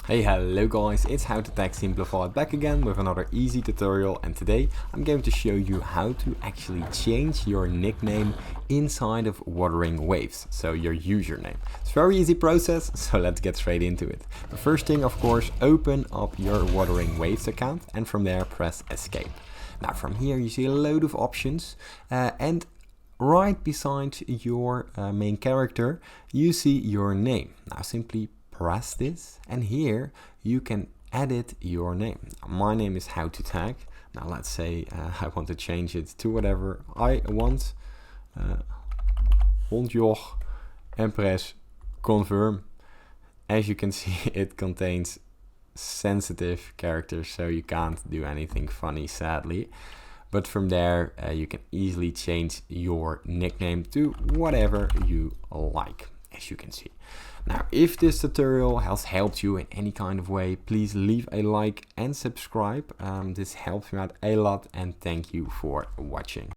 Hey, hello guys, it's How to Tech Simplified back again with another easy tutorial, and today I'm going to show you how to actually change your nickname inside of Wuthering Waves, so your username. It's a very easy process, so let's get straight into it. The first thing, of course, open up your Wuthering Waves account and from there press escape. Now from here you see a load of options and right beside your main character you see your name. Now simply press this and here you can edit your name. My name is How to Tag. Now let's say I want to change it to whatever I want. Bonjour and press confirm. As you can see, it contains sensitive characters, so you can't do anything funny, sadly. But from there you can easily change your nickname to whatever you like, as you can see. Now, if this tutorial has helped you in any kind of way, please leave a like and subscribe. This helps me out a lot, and thank you for watching.